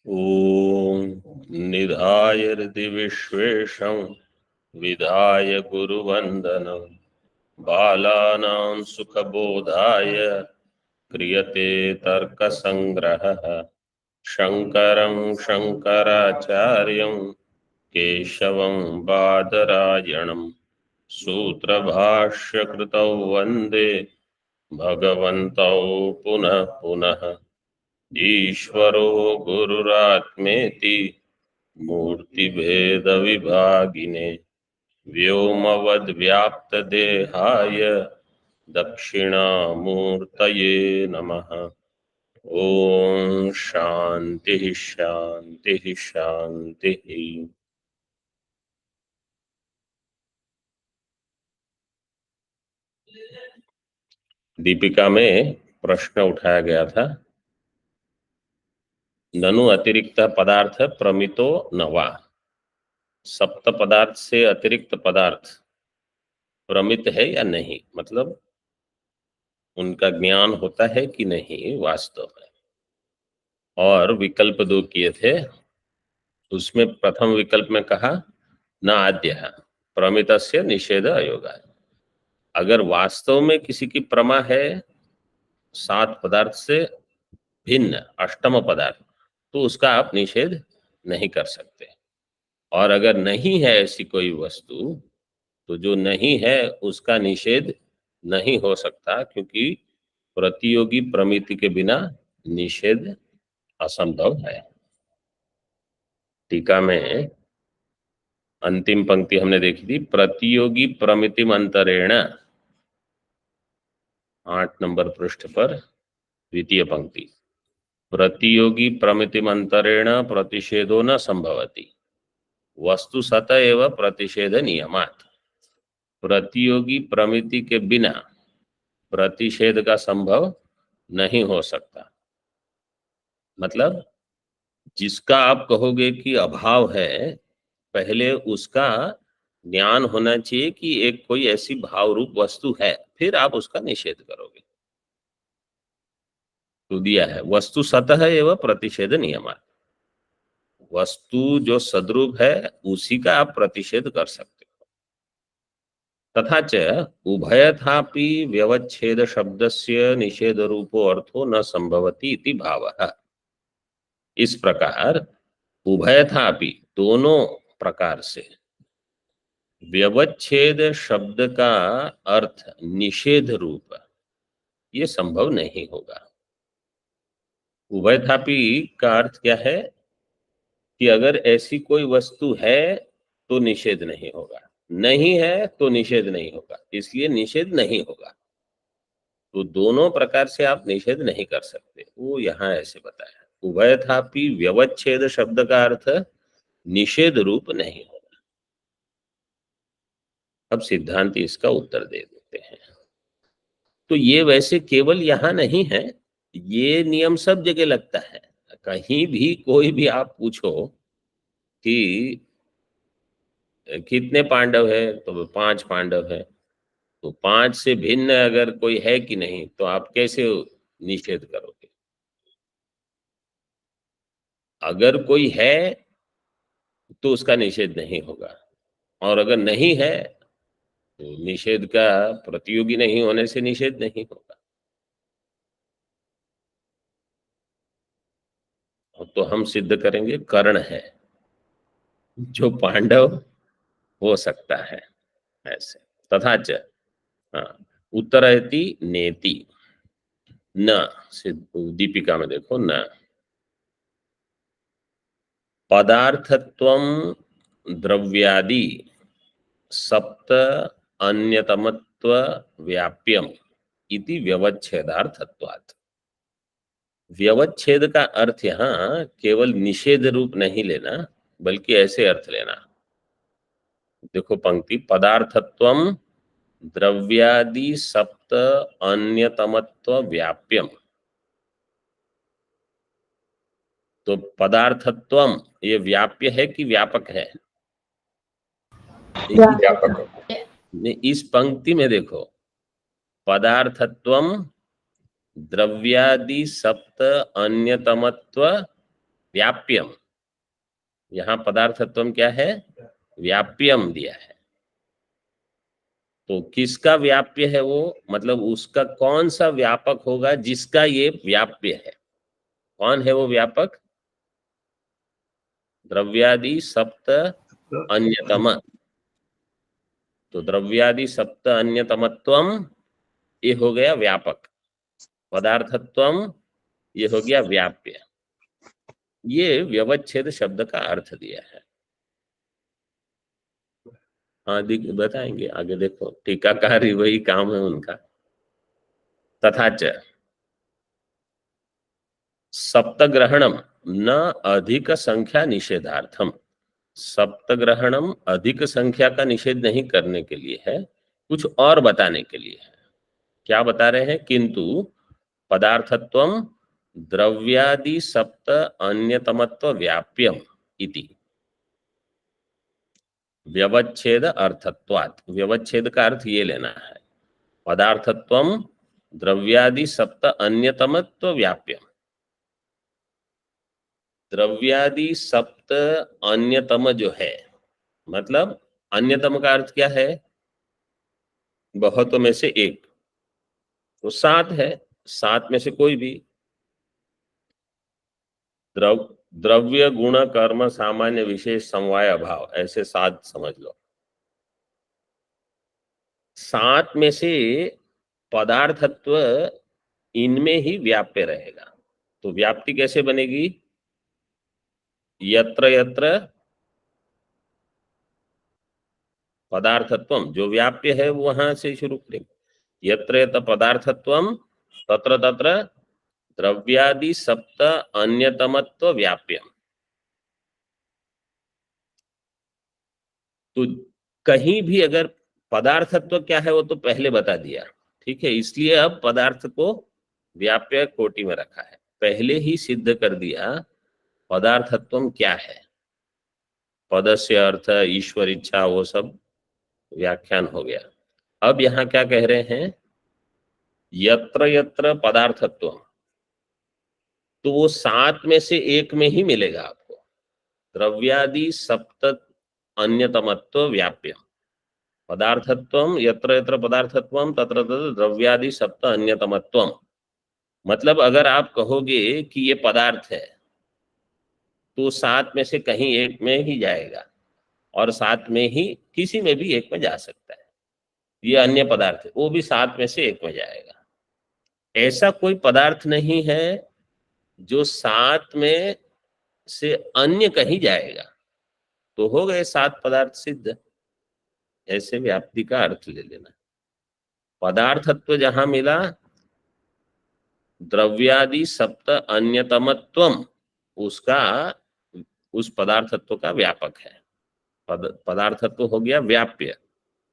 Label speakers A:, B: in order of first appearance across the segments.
A: ॐ निधाय हृदि विश्वेशं विधाय गुरुवन्दनं बालानां सुखबोधाय क्रियते तर्कसङ्ग्रहः शङ्करं शङ्कराचार्यं केशवं बादरायणं सूत्रभाष्यकृतौ वन्दे भगवन्तौ पुनः पुनः। ईश्वरो गुरुरात्मेति मूर्तिभेदविभागिने व्योमवद्व्याप्तदेहाय दक्षिणामूर्तये नमः। ओम शांति शांति शांति। दीपिका में प्रश्न उठाया गया था, ननु अतिरिक्त पदार्थ प्रमितो न वा। सप्त पदार्थ से अतिरिक्त पदार्थ प्रमित है या नहीं, मतलब उनका ज्ञान होता है कि नहीं वास्तव में। और विकल्प दो किए थे, उसमें प्रथम विकल्प में कहा न आद्य प्रमितस्य निषेध अयोगा। अगर वास्तव में किसी की प्रमा है सात पदार्थ से भिन्न अष्टम पदार्थ, तो उसका आप निषेध नहीं कर सकते। और अगर नहीं है ऐसी कोई वस्तु, तो जो नहीं है उसका निषेध नहीं हो सकता, क्योंकि प्रतियोगी प्रमिति के बिना निषेध असंभव है। टीका में अंतिम पंक्ति हमने देखी थी, प्रतियोगी प्रमितिम अंतरेण, 8 नंबर पृष्ठ पर द्वितीय पंक्ति, प्रतियोगी प्रमितिमंतरेण प्रतिषेधो न संभवति वस्तु सत एव प्रतिषेध नियमात्। प्रतियोगी प्रमिति के बिना प्रतिषेध का संभव नहीं हो सकता। मतलब जिसका आप कहोगे कि अभाव है, पहले उसका ज्ञान होना चाहिए कि एक कोई ऐसी भाव रूप वस्तु है, फिर आप उसका निषेध करोगे। तो दिया है वस्तु सतः एवं प्रतिषेध नियमात्, वस्तु जो सद्रूप है उसी का आप प्रतिषेध कर सकते हो। तथा च उभयथापि व्यवच्छेद शब्दस्य निषेध रूपो अर्थो न संभवति इति भावः। इस प्रकार उभयथापि दोनों प्रकार से व्यवच्छेद शब्द का अर्थ निषेध रूप ये संभव नहीं होगा। उभयथापि का अर्थ क्या है कि अगर ऐसी कोई वस्तु है तो निषेध नहीं होगा, नहीं है तो निषेध नहीं होगा, इसलिए निषेध नहीं होगा। तो दोनों प्रकार से आप निषेध नहीं कर सकते, वो यहां ऐसे बताया। उभयथापि व्यवच्छेद शब्द का अर्थ निषेध रूप नहीं होगा। अब सिद्धांत इसका उत्तर दे देते हैं। तो ये वैसे केवल यहां नहीं है, ये नियम सब जगह लगता है। कहीं भी कोई भी आप पूछो कि कितने पांडव है, तो 5 पांडव है। तो 5 से भिन्न अगर कोई है कि नहीं, तो आप कैसे निषेध करोगे? अगर कोई है तो उसका निषेध नहीं होगा, और अगर नहीं है तो निषेध का प्रतियोगी नहीं होने से निषेध नहीं होगा। तो हम सिद्ध करेंगे कर्ण है, जो पांडव हो सकता है ऐसे। तथा च हाँ, उत्तरयति नेति न, दीपिका में देखो न, पदार्थत्वं द्रव्यादि सप्त अन्यतमत्व व्याप्यम इति व्यवच्छेदार्थत्वात्। व्यवच्छेद का अर्थ यहाँ केवल निषेध रूप नहीं लेना, बल्कि ऐसे अर्थ लेना। देखो पंक्ति, पदार्थत्वम द्रव्यादि सप्त अन्यतमत्व व्याप्यम। तो पदार्थत्वम ये व्याप्य है कि व्यापक है? व्यापक। इस पंक्ति में देखो, पदार्थत्वम द्रव्यादि सप्त अन्यतमत्व व्याप्यम, यहाँ पदार्थत्वम क्या है, व्याप्यम दिया है। तो किसका व्याप्य है वो, मतलब उसका कौन सा व्यापक होगा जिसका ये व्याप्य है। कौन है वो व्यापक, द्रव्यादि सप्त अन्यतम। तो द्रव्यादि सप्त अन्यतमत्वम ये हो गया व्यापक, पदार्थत्वम ये हो गया व्याप्य। ये व्यवच्छेद शब्द का अर्थ दिया है। हाँ बताएंगे आगे, देखो टीकाकार वही काम है उनका। तथा च सप्तग्रहणम न अधिक संख्या निषेधार्थम, सप्तग्रहणम अधिक संख्या का निषेध नहीं करने के लिए है, कुछ और बताने के लिए है। क्या बता रहे हैं, किंतु पदार्थत्वम द्रव्यादि सप्त अन्यतमत्व व्याप्यम इति व्यवच्छेद अर्थत्वात्, व्यवच्छेद का अर्थ ये लेना है, पदार्थत्वम द्रव्यादि सप्त अन्यतमत्व व्याप्यम, द्रव्यादि सप्त अन्यतम जो है, मतलब अन्यतम का अर्थ क्या है, बहुतों में से एक, तो सात है, सात में से कोई भी। द्रव्य गुण कर्म सामान्य विशेष समवाय अभाव, ऐसे सात समझ लो। सात में से पदार्थत्व इनमें ही व्याप्य रहेगा। तो व्याप्ति कैसे बनेगी, यत्र यत्र पदार्थत्वम, जो व्याप्य है वहां से शुरू करेंगे, यत्र यत्र पदार्थत्वम तत्र तत्र द्रव्यादि सप्त अन्यतमत्व व्याप्यम। तो कहीं भी अगर पदार्थत्व क्या है वो तो पहले बता दिया, ठीक है, इसलिए अब पदार्थ को व्याप्य कोटि में रखा है, पहले ही सिद्ध कर दिया पदार्थत्व क्या है। पद से अर्थ ईश्वर इच्छा वो सब व्याख्यान हो गया। अब यहाँ क्या कह रहे हैं, यत्र यत्र पदार्थत्व, तो वो सात में से एक में ही मिलेगा आपको, द्रव्यादि सप्त अन्यतमत्व व्याप्य, पदार्थत्वम यत्र यत्र पदार्थत्वम तत्र तत्र द्रव्यादि सप्त अन्यतमत्वम। मतलब अगर आप कहोगे कि ये पदार्थ है तो सात में से कहीं एक में ही जाएगा, और सात में ही किसी में भी एक में जा सकता है। ये अन्य पदार्थ है, वो भी सात में से एक में जाएगा। ऐसा कोई पदार्थ नहीं है जो सात में से अन्य कहीं जाएगा, तो हो गए सात पदार्थ सिद्ध। ऐसे व्याप्ति का अर्थ ले लेना। पदार्थत्व जहां मिला, द्रव्यादि सप्त अन्यतमत्वम उसका, उस पदार्थत्व का व्यापक है। पदार्थत्व हो गया व्याप्य,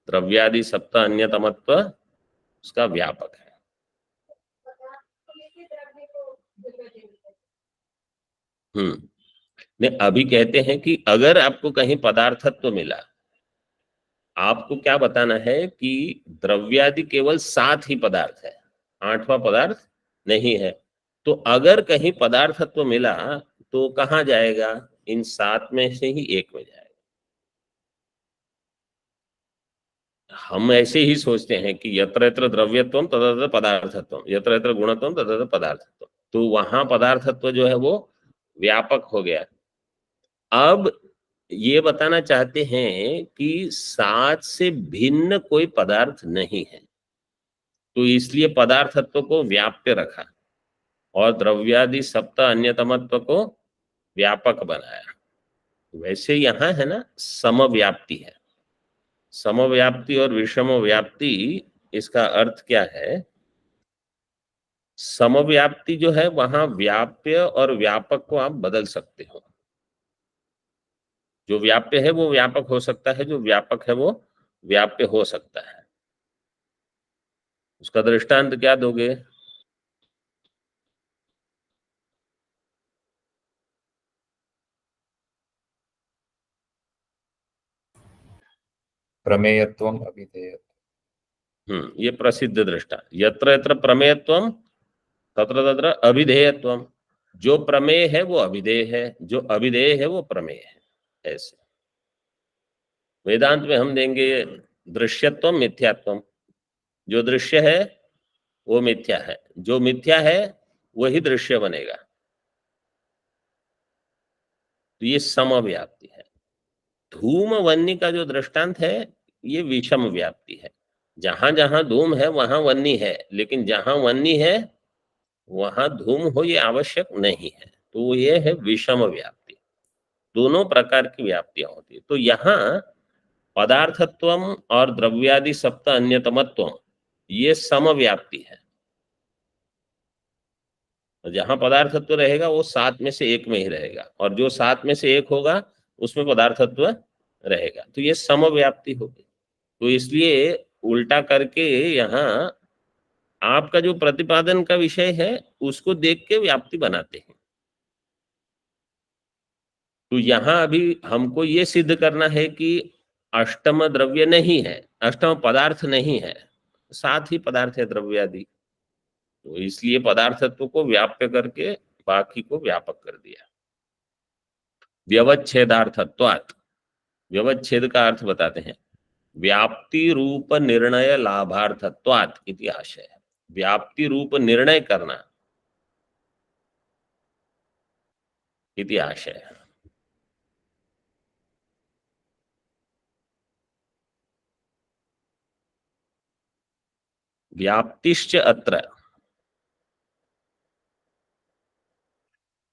A: द्रव्यादि सप्त अन्यतमत्व उसका व्यापक है। नहीं, अभी कहते हैं कि अगर आपको कहीं पदार्थत्व मिला, आपको क्या बताना है कि द्रव्यादि केवल सात ही पदार्थ है, आठवां पदार्थ नहीं है। तो अगर कहीं पदार्थत्व मिला तो कहाँ जाएगा, इन सात में से ही एक में जाएगा। हम ऐसे ही सोचते हैं कि यत्र यत्र द्रव्यत्वम तत्र तत्र पदार्थत्वम, यत्र यत्र गुणत्वम तत्र तत्र पदार्थत्वम, तो वहां पदार्थत्व जो है वो व्यापक हो गया। अब ये बताना चाहते हैं कि सात से भिन्न कोई पदार्थ नहीं है, तो इसलिए पदार्थत्व को व्याप्य रखा और द्रव्यादि सप्त अन्यतमत्व को व्यापक बनाया। वैसे यहाँ है ना समव्याप्ति है, समव्याप्ति और विषम व्याप्ति, इसका अर्थ क्या है, समव्याप्ति जो है वहां व्याप्य और व्यापक को आप बदल सकते हो। जो व्याप्य है वो व्यापक हो सकता है, जो व्यापक है वो व्याप्य हो सकता है। उसका दृष्टांत क्या दोगे,
B: प्रमेयत्वम अभिधेयत्वम।
A: ये प्रसिद्ध दृष्टा, यत्र यत्र प्रमेयत्वम तत्र तत्र अभिधेयत्वम। जो प्रमेय है वो अभिधेय है, जो अभिधेय है वो प्रमेय है। ऐसे वेदांत में हम देंगे दृश्यत्व मिथ्यात्व। जो दृश्य है वो मिथ्या है, जो मिथ्या है वही दृश्य बनेगा। तो ये समव्याप्ति है। धूम वन्नी का जो दृष्टांत है ये विषम व्याप्ति है। जहां जहां धूम है वहां वन्नी है, लेकिन जहां वन्नी है वहां धूम हो ये आवश्यक नहीं है। तो ये है विषम व्याप्ति। दोनों प्रकार की व्याप्तियां होती है। तो यहाँ पदार्थत्वम और द्रव्यादि सप्त अन्यतमत्वम ये समव्याप्ति है। जहां पदार्थत्व रहेगा वो सात में से एक में ही रहेगा, और जो सात में से एक होगा उसमें पदार्थत्व रहेगा। तो ये समव्याप्ति होगी। तो इसलिए उल्टा करके यहाँ आपका जो प्रतिपादन का विषय है उसको देख के व्याप्ति बनाते हैं। तो यहाँ अभी हमको ये सिद्ध करना है कि अष्टम द्रव्य नहीं है, अष्टम पदार्थ नहीं है, साथ ही पदार्थ है द्रव्यादि। तो इसलिए पदार्थत्व को व्याप्य करके बाकी को व्यापक कर दिया। व्यवच्छेदार्थत्वात्, व्यवच्छेद का अर्थ बताते हैं, व्याप्ति रूप निर्णय लाभार्थत्वात् इति आशय है। व्याप्ति रूप निर्णय करना इति आशय है। व्याप्तिश्च अत्र,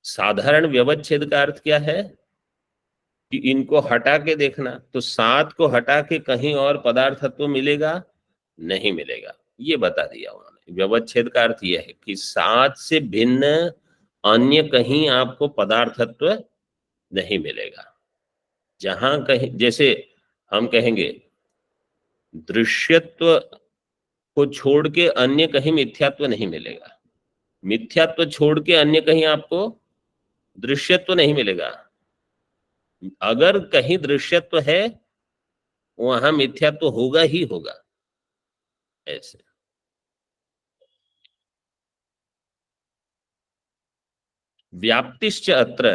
A: साधारण व्यवच्छेद का अर्थ क्या है कि इनको हटा के देखना। तो सात को हटा के कहीं और पदार्थत्व मिलेगा नहीं मिलेगा, ये बता दिया उन्होंने। व्यवच्छेद का अर्थ यह है कि सात से भिन्न अन्य कहीं आपको पदार्थत्व नहीं मिलेगा। जहां कहीं, जैसे हम कहेंगे दृश्यत्व को छोड़ के अन्य कहीं मिथ्यात्व नहीं मिलेगा, मिथ्यात्व छोड़ के अन्य कहीं आपको दृश्यत्व नहीं मिलेगा। अगर कहीं दृश्यत्व है वहां मिथ्यात्व होगा ही होगा। ऐसे व्याप्तिश्च अत्र,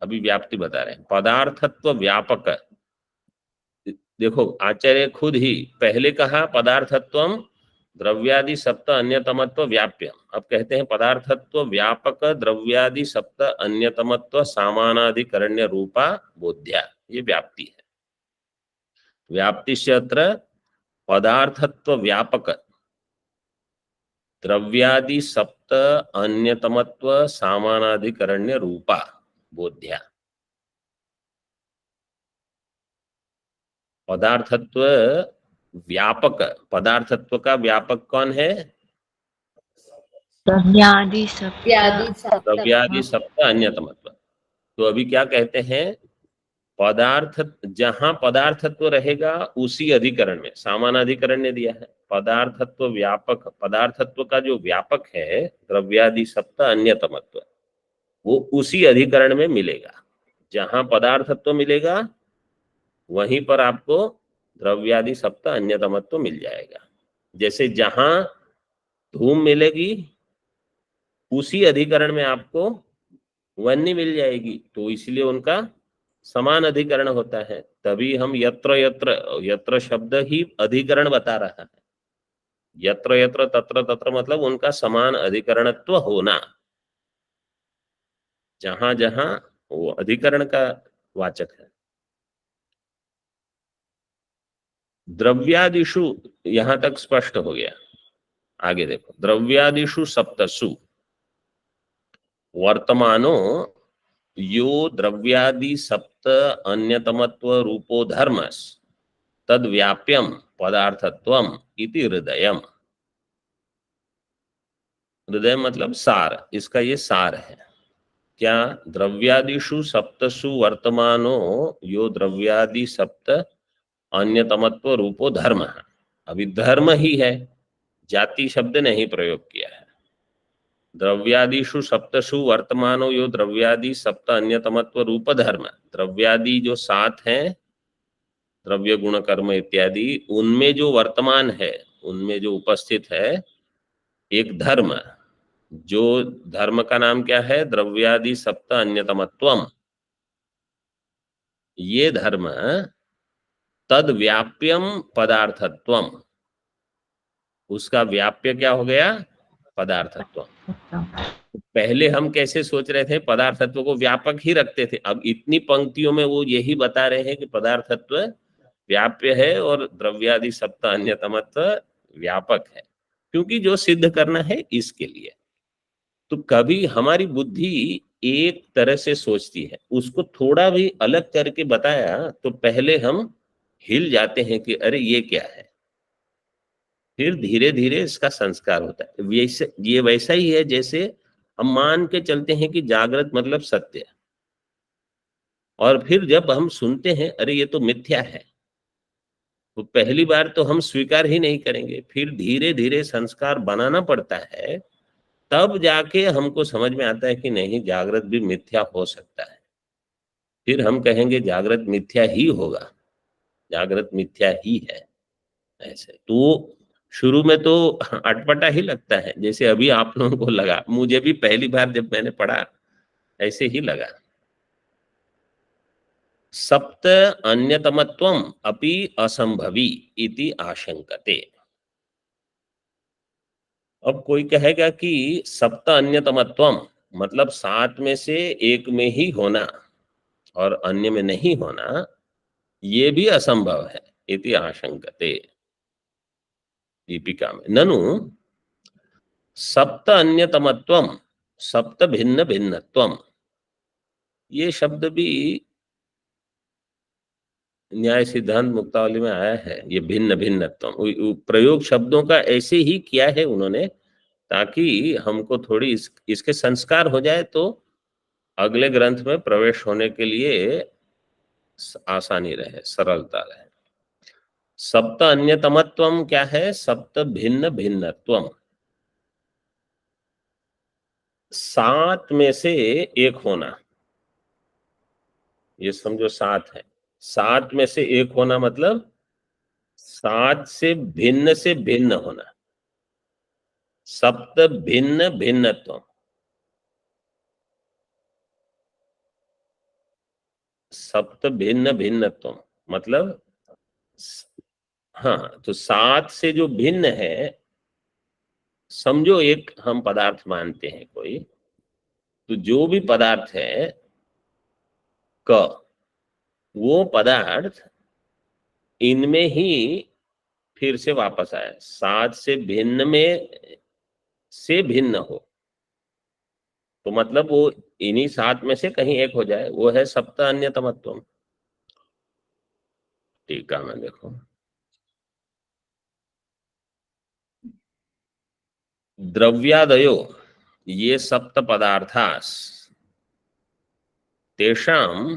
A: अभी व्याप्ति बता रहे हैं, पदार्थत्व व्यापक। देखो आचार्य खुद ही पहले कहा पदार्थत्वम द्रव्यादि सप्त अन्यतमत्व व्याप्यम, अब कहते हैं पदार्थत्व व्यापक द्रव्यादि सप्त अन्यतमत्व सामानाधिकरण्य रूपा बोध्या, ये व्याप्ति है। व्याप्तिश्च अत्र पदार्थत्व व्यापक द्रव्यादि सप्त अन्यतमत्व सामानाधिकरण्य रूपा बोध्या। पदार्थत्व व्यापक, पदार्थत्व का व्यापक कौन है?
C: द्रव्यादि
A: सप्त अन्यतमत्व। तो अभी क्या कहते हैं, पदार्थ, जहां पदार्थत्व रहेगा उसी अधिकरण में, सामान्य अधिकरण ने दिया है पदार्थत्व व्यापक, पदार्थत्व का जो व्यापक है द्रव्यादि सप्त अन्यतमत्व, वो उसी अधिकरण में मिलेगा। जहां पदार्थत्व मिलेगा वहीं पर आपको द्रव्यादि सप्त अन्यतमत्व मिल जाएगा। जैसे जहां धूम मिलेगी उसी अधिकरण में आपको वन्नी मिल जाएगी, तो इसलिए उनका समान अधिकरण होता है। तभी हम यत्र यत्र, यत्र शब्द ही अधिकरण बता रहा है, यत्र यत्र तत्र तत्र मतलब उनका समान अधिकरणत्व होना। जहां जहां वो अधिकरण का वाचक है। द्रव्यादिषु यहां तक स्पष्ट हो गया। आगे देखो, द्रव्यादिषु सप्तसु वर्तमानो यो द्रव्यादि सप्त अन्यतमत्व रूपो धर्मस् तद व्याप्यम पदार्थत्वम इति हृदयम। हृदय मतलब सार, इसका ये सार है। क्या? द्रव्यादिषु सप्तसु वर्तमानो यो द्रव्यादि सप्त अन्यतमत्व रूपो धर्म। अभी धर्म ही है, जाति शब्द नहीं प्रयोग किया है। द्रव्यादिषु सप्तसु वर्तमानो यो द्रव्यादि सप्त अन्यतमत्व रूप धर्म, द्रव्यादि जो सात हैं, द्रव्य गुण कर्म इत्यादि, उनमें जो वर्तमान है, उनमें जो उपस्थित है एक धर्म, जो धर्म का नाम क्या है? द्रव्यादि सप्त अन्यतमत्वम। ये धर्म तद व्याप्यम पदार्थत्वम, उसका व्याप्य क्या हो गया? पदार्थत्व। पहले हम कैसे सोच रहे थे? पदार्थत्व को व्यापक ही रखते थे। अब इतनी पंक्तियों में वो यही बता रहे हैं कि पदार्थत्व व्याप्य है और द्रव्यादि सप्त अन्यतमत्व व्यापक है, क्योंकि जो सिद्ध करना है इसके लिए। तो कभी हमारी बुद्धि एक तरह से सोचती है, उसको थोड़ा भी अलग करके बताया तो पहले हम हिल जाते हैं कि अरे ये क्या है। फिर धीरे धीरे इसका संस्कार होता है। वैसे ये वैसा ही है जैसे हम मान के चलते हैं कि जागृत मतलब सत्य, और फिर जब हम सुनते हैं अरे ये तो मिथ्या है, तो पहली बार तो हम स्वीकार ही नहीं करेंगे, फिर धीरे धीरे संस्कार बनाना पड़ता है, तब जाके हमको समझ में आता है कि नहीं, जागृत भी मिथ्या हो सकता है। फिर हम कहेंगे जागृत मिथ्या ही होगा, जागृत मिथ्या ही है। ऐसे तो शुरू में तो अटपटा ही लगता है, जैसे अभी आप लोगों को लगा, मुझे भी पहली बार जब मैंने पढ़ा ऐसे ही लगा। सप्त अन्यतमत्वम अपि असंभवी इति आशंकते। अब कोई कहेगा कि सप्त अन्यतमत्वम मतलब सात में से एक में ही होना और अन्य में नहीं होना, ये भी असंभव है। इति आशंकते। दीपिका में ननु सप्त अन्यतमत्वम सप्त भिन्न भिन्नत्वम, ये शब्द भी न्याय सिद्धांत मुक्तावली में आया है। ये भिन्न भिन्नत्वम प्रयोग शब्दों का ऐसे ही किया है उन्होंने, ताकि हमको थोड़ी इसके संस्कार हो जाए, तो अगले ग्रंथ में प्रवेश होने के लिए आसानी रहे, सरलता रहे। सप्त अन्यतमत्वम क्या है? सप्त भिन्न भिन्नत्वम, सात में से एक होना। ये समझो सात है, सात में से एक होना मतलब सात से भिन्न होना। सप्त भिन्न भिन्नत्वम, सप्त भिन्न भिन्नत्वम मतलब हाँ, तो सात से जो भिन्न है, समझो एक हम पदार्थ मानते हैं कोई, तो जो भी पदार्थ है क, वो पदार्थ इनमें ही फिर से वापस आए, सात से भिन्न में से भिन्न हो, तो मतलब वो इन्हीं सात में से कहीं एक हो जाए, वो है सप्त अन्यतमत्वम। टीका में देखो, द्रव्यादयो ये सप्त पदार्थास तेषां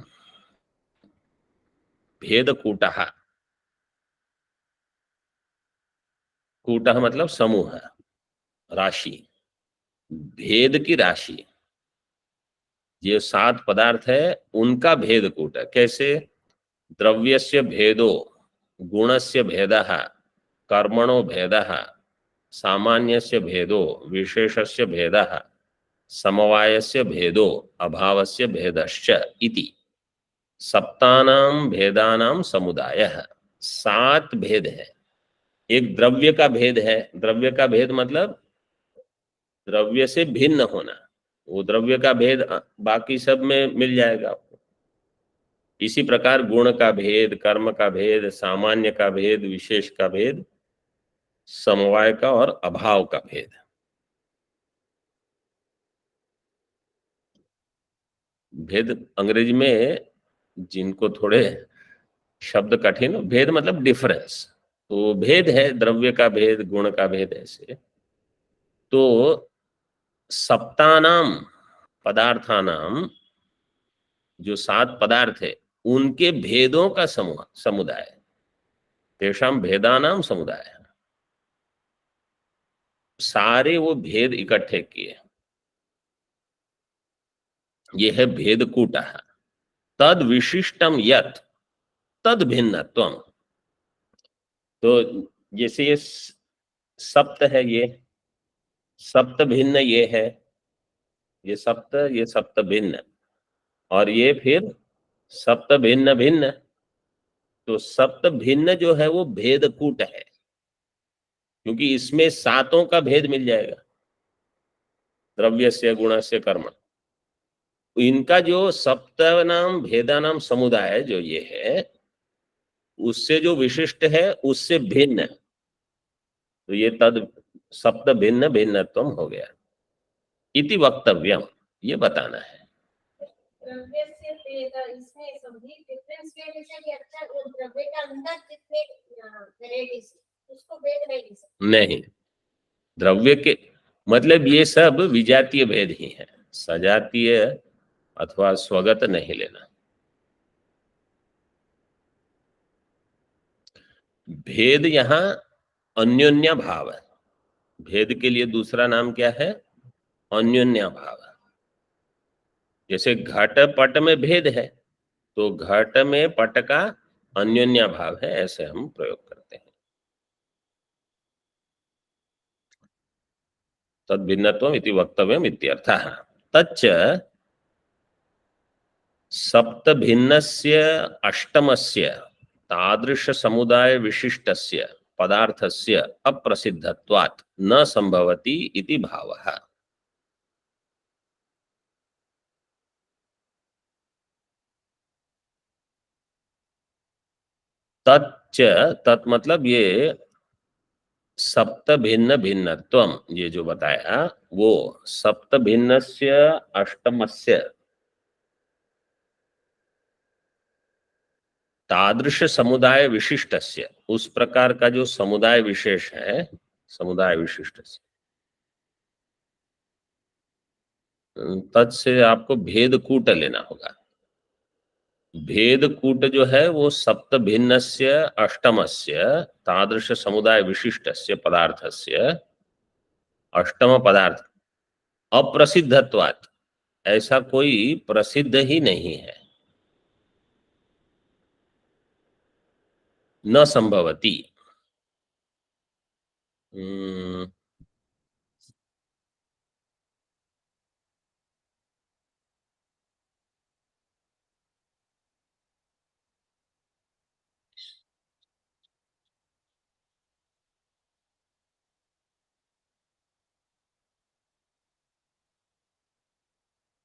A: भेदकूटः, कूटः मतलब समूह, राशि, भेद की राशि। ये सात पदार्थ है उनका भेद कूट है। कैसे? द्रव्यस्य भेदो गुणस्य भेदः कर्मणो भेदः सामान्यस्य भेदो विशेषस्य भेदः समवायस्य भेदो अभावस्य भेदश्च इति सप्तानां भेदानां समुदायः। सात भेद है। एक द्रव्य का भेद है, द्रव्य का भेद मतलब द्रव्य से भिन्न होना, वो द्रव्य का भेद बाकी सब में मिल जाएगा आपको। इसी प्रकार गुण का भेद, कर्म का भेद, सामान्य का भेद, विशेष का भेद, समवाय का और अभाव का भेद। भेद अंग्रेजी में जिनको थोड़े शब्द कठिन, भेद मतलब डिफरेंस, तो भेद है, द्रव्य का भेद, गुण का भेद, ऐसे। तो सप्तानाम पदार्थानाम, जो सात पदार्थ है उनके भेदों का समूह, समुदाय, तेषाम भेदानाम समुदाय, सारे वो भेद इकट्ठे किए, ये है भेदकूटः। तद विशिष्टम यत् तद भिन्नत्वम, तो जैसे ये सप्त है, ये सप्त भिन्न ये है, ये सप्त भिन्न, और ये फिर सप्त भिन्न भिन्न। तो सप्त भिन्न जो है वो भेदकूट है, क्योंकि इसमें सातों का भेद मिल जाएगा, द्रव्यस्य गुणस्य कर्म। इनका जो सप्तनाम भेदानाम समुदाय जो ये है, उससे जो विशिष्ट है उससे भिन्न, तो ये तद सप्त भिन्न भिन्नत्व हो गया। इति वक्तव्यम, ये बताना है।
C: द्रव्य से भेद, इसमें सभी डिफरेंस वेरिएशन के अच्छा द्रव्य के अंदर जितने वेराइटीज उसको भेद नहीं सकते।
A: नहीं, द्रव्य के मतलब ये सब विजातीय भेद ही है, सजातीय अथवा स्वगत नहीं लेना। भेद यहाँ अन्योन्या भाव है। भेद के लिए दूसरा नाम क्या है? अन्योन्या भाव। जैसे घट पट में भेद है, तो घट में पट का अन्योन्या भाव है, ऐसे हम प्रयोग करते हैं। तद भिन्नत्वम इति वक्तव्यम इत्यर्थः। तच्च सप्त भिन्नस्य अष्टमस्य तादृश समुदाय विशिष्टस्य पदार्थस्य अप्रसिद्धत्वात् न संभवति इति भावः। तच्च, तत् मतलब ये सप्त भिन्न भिन्नत्वम, ये जो बताया वो सप्त भिन्नस्य अष्टमस्य तादृश समुदाय विशिष्टस्य, उस प्रकार का जो समुदाय विशेष है, समुदाय विशिष्ट, तत् से आपको भेद कूट लेना होगा। भेद कूट जो है वो सप्त भिन्नस्य अष्टमस्य तादृश समुदाय विशिष्टस्य पदार्थस्य, अष्टम पदार्थ अप्रसिद्धत्वात्, ऐसा कोई प्रसिद्ध ही नहीं है, न संभवती।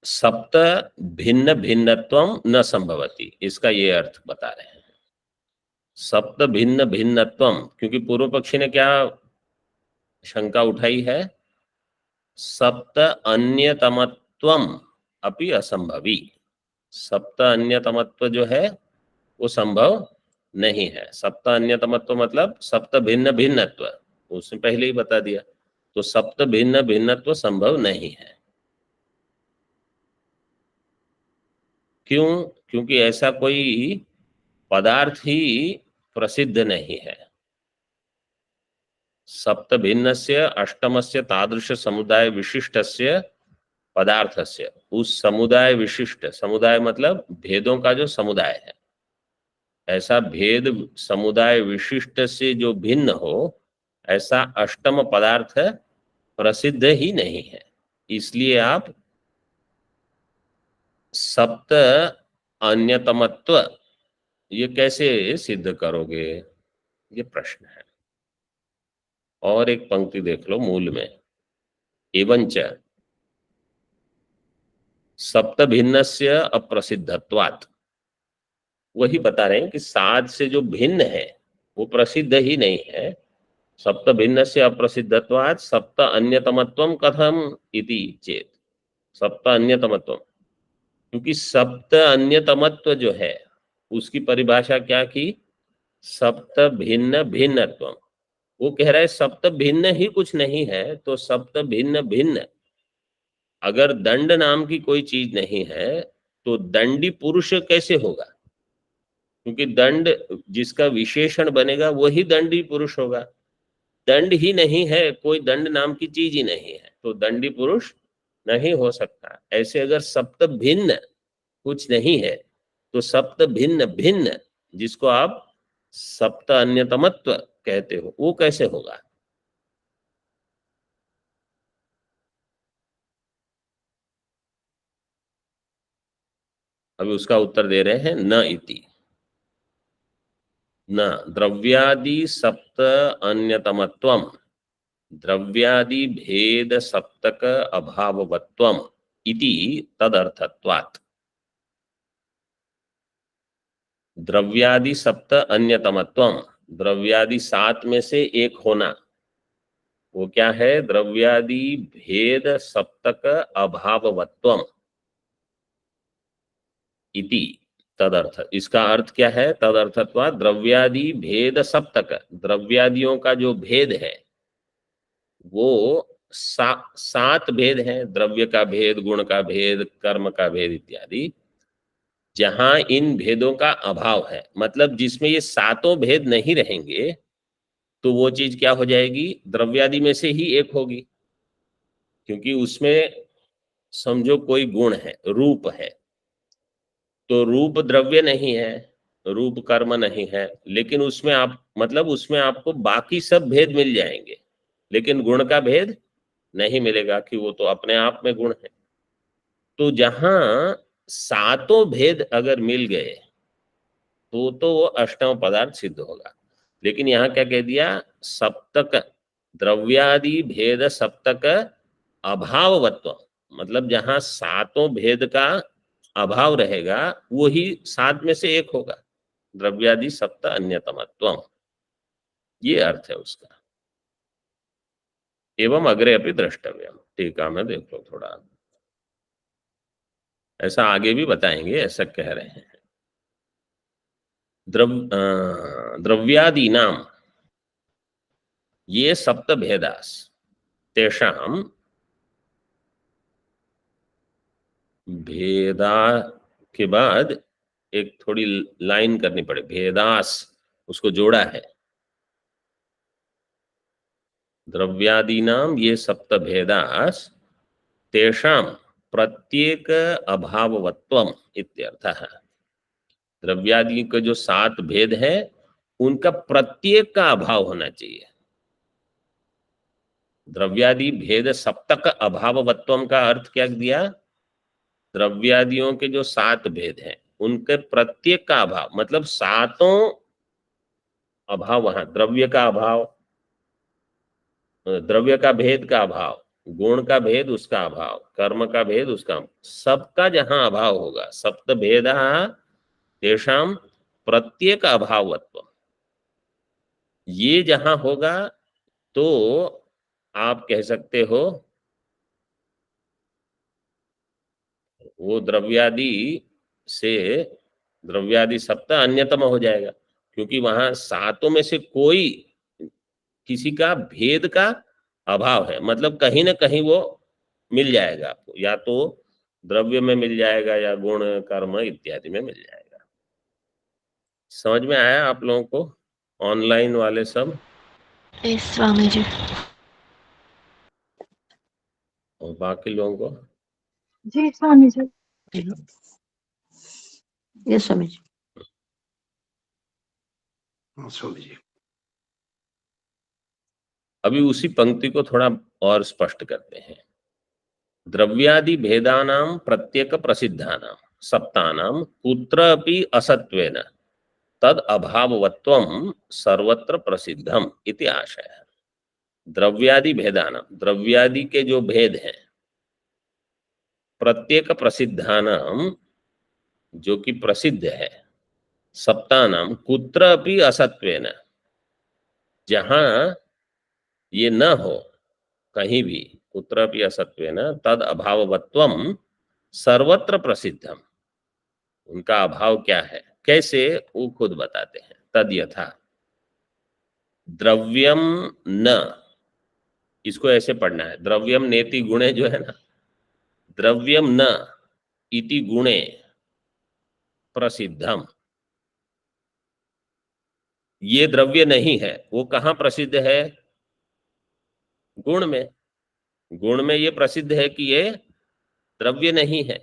A: सप्त भिन्न भिन्नत्वम न संभवती, इसका ये अर्थ बता रहे हैं। सप्त भिन्न भिन्नत्वम, क्योंकि पूर्व पक्षी ने क्या शंका उठाई है? सप्त अन्यतमत्वम अपि असंभवी। सप्त अन्यतमत्व जो है वो संभव नहीं है। सप्त अन्यतमत्व मतलब सप्त भिन्न भिन्नत्व, उसने पहले ही बता दिया। तो सप्त भिन्न भिन्नत्व संभव नहीं है। क्यों? क्योंकि ऐसा कोई पदार्थ ही प्रसिद्ध नहीं है। सप्त भिन्नस्य अष्टमस्य तादृश समुदाय विशिष्टस्य पदार्थस्य, उस समुदाय विशिष्ट, समुदाय मतलब भेदों का जो समुदाय है, ऐसा भेद समुदाय विशिष्ट से जो भिन्न हो, ऐसा अष्टम पदार्थ प्रसिद्ध ही नहीं है। इसलिए आप सप्त अन्यतमत्व ये कैसे सिद्ध करोगे, ये प्रश्न है। और एक पंक्ति देख लो मूल में, एवंच सप्त भिन्नस्य अप्रसिद्धत्वात्, वही बता रहे हैं कि सात से जो भिन्न है वो प्रसिद्ध ही नहीं है। सप्त भिन्नस्य अप्रसिद्धत्वात् सप्त अन्यतमत्वम कथम इति चेत, सप्त अन्यतमत्वम, क्योंकि सप्त अन्यतमत्व जो है उसकी परिभाषा क्या की? सप्त भिन्न भिन्नत्वम। वो कह रहा है सप्त भिन्न ही कुछ नहीं है, तो सप्त भिन्न भिन्न, अगर दंड नाम की कोई चीज नहीं है तो दंडी पुरुष कैसे होगा? क्योंकि दंड जिसका विशेषण बनेगा वही दंडी पुरुष होगा। दंड ही नहीं है, कोई दंड नाम की चीज ही नहीं है, तो दंडी पुरुष नहीं हो सकता। ऐसे अगर सप्त भिन्न कुछ नहीं है तो सप्त भिन्न भिन्न, जिसको आप सप्त अन्यतमत्व कहते हो, वो कैसे होगा? अभी उसका उत्तर दे रहे हैं न इति। न द्रव्यादि सप्त अन्यतमत्वम द्रव्यादि भेद सप्तक अभाववत्वम इति तदर्थत्वात्। द्रव्यादि सप्त अन्यतमत्वम, द्रव्यादि सात में से एक होना, वो क्या है? द्रव्यादि भेद सप्तक अभाववत्वम इति तदर्थ। इसका अर्थ क्या है? तदर्थत्वा द्रव्यादि भेद सप्तक, द्रव्यादियों का जो भेद है वो सात भेद हैं। द्रव्य का भेद, गुण का भेद, कर्म का भेद इत्यादि। जहां इन भेदों का अभाव है, मतलब जिसमें ये सातों भेद नहीं रहेंगे, तो वो चीज क्या हो जाएगी? द्रव्यादि में से ही एक होगी, क्योंकि उसमें समझो कोई गुण है, रूप है, तो रूप द्रव्य नहीं है, रूप कर्म नहीं है, लेकिन उसमें आप मतलब उसमें आपको बाकी सब भेद मिल जाएंगे, लेकिन गुण का भेद नहीं मिलेगा कि वो तो अपने आप में गुण है। तो जहां सातों भेद अगर मिल गए तो वो अष्टम पदार्थ सिद्ध होगा। लेकिन यहाँ क्या कह दिया? सप्तक, द्रव्यादि भेद सप्तक अभाववत्व, मतलब जहां सातों भेद का अभाव रहेगा वही सात में से एक होगा। द्रव्यादि सप्त अन्यतमत्वम, ये अर्थ है उसका। एवं अग्रे अपि द्रष्टव्यम, टीका में देख लो थोड़ा, ऐसा आगे भी बताएंगे, ऐसा कह रहे हैं। द्रव्यादीनाम ये सप्त भेदास तेषाम, भेदा के बाद एक थोड़ी लाइन करनी पड़े, भेदास, उसको जोड़ा है। द्रव्यादीनाम ये सप्त भेदास तेषाम प्रत्येक अभाववत्वम इत्यर्थः। द्रव्यादि के जो सात भेद है उनका प्रत्येक का अभाव होना चाहिए। द्रव्यादि भेद सप्तक अभाववत्वम का अर्थ क्या दिया? द्रव्यादियों के जो सात भेद हैं उनके प्रत्येक का अभाव, मतलब सातों अभाव, वहां द्रव्य का अभाव, द्रव्य का भेद का अभाव, गुण का भेद उसका अभाव, कर्म का भेद उसका, सबका जहां अभाव होगा, सप्त भेद तेषाम प्रत्येक अभावत्व, ये जहां होगा तो आप कह सकते हो वो द्रव्यादि से द्रव्यादि सप्त अन्यतम हो जाएगा, क्योंकि वहां सातों में से कोई किसी का भेद का अभाव है, मतलब कहीं ना कहीं वो मिल जाएगा आपको, या तो द्रव्य में मिल जाएगा या गुण कर्म इत्यादि में मिल जाएगा। समझ में आया आप लोगों को, ऑनलाइन वाले सब?
D: स्वामी जी।
A: और बाकी लोगों को?
D: जी स्वामी जी। यस स्वामी जी।
E: स्वामी जी।
A: अभी उसी पंक्ति को थोड़ा और स्पष्ट करते हैं। द्रव्यादि भेदानां प्रत्येक प्रसिद्धानां सप्तानां कुत्रापि असत्वेन तद अभाववत्वं सर्वत्र प्रसिद्धम इति आशय। द्रव्यादि भेदानां, द्रव्यादि के जो भेद हैं, प्रत्येक प्रसिद्धानां, जो कि प्रसिद्ध है, सप्तानां कुत्रापि असत्वेन, जहां ये न हो कहीं भी, कुत्रापि असत्वेन तद अभाववत्वम सर्वत्र प्रसिद्धम, उनका अभाव क्या है, कैसे, वो खुद बताते हैं। तद यथा द्रव्यम न, इसको ऐसे पढ़ना है, द्रव्यम नेति गुणे जो है ना, द्रव्यम न इति गुणे प्रसिद्धम, ये द्रव्य नहीं है, वो कहाँ प्रसिद्ध है? गुण में। गुण में ये प्रसिद्ध है कि ये द्रव्य नहीं है,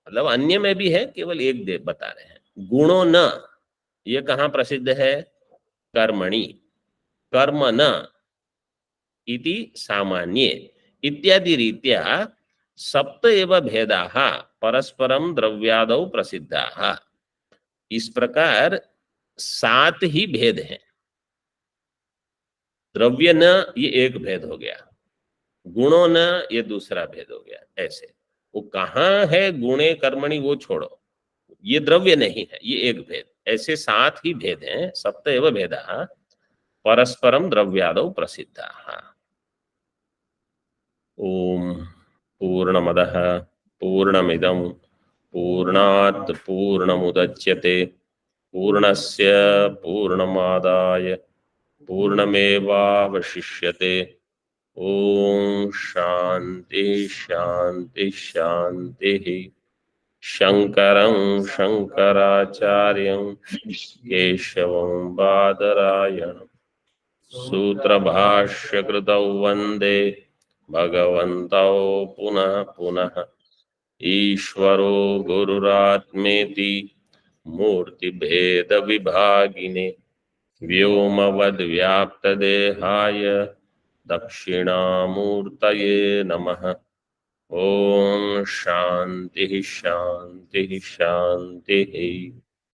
A: मतलब अन्य में भी है, केवल एक दे बता रहे हैं। गुणों न, ये कहाँ प्रसिद्ध है? कर्मणि। कर्म न इति सामान्ये इत्यादि रीत्या सप्त एव भेदाः परस्परम द्रव्यादौ प्रसिद्धाः। इस प्रकार 7 ही भेद हैं। द्रव्य न ये एक भेद हो गया, गुणों न ये दूसरा भेद हो गया। ऐसे वो कहाँ है गुणे कर्मणि वो छोड़ो, ये द्रव्य नहीं है, ये एक भेद। ऐसे 7 ही भेद हैं, सप्त एव भेदाः परस्परम द्रव्यादौ प्रसिद्धाः। ओम पूर्णमदः पूर्णमिदं पूर्णात् पूर्णमुदच्यते पूर्णस्य पूर्णमादाय पूर्णमेवावशिष्यते। ओम शांति शांति शांति। शंकरं शंकराचार्यं केशवं बादरायणं सूत्रभाष्यकृतौ वन्दे भगवन्तौ पुनः पुनः। ईश्वरो गुरुरात्मेति मूर्तिभेद विभागिने व्योमवद्व्याप्तदेहाय दक्षिणामूर्तये नमः। ओम शांति शांति शांति।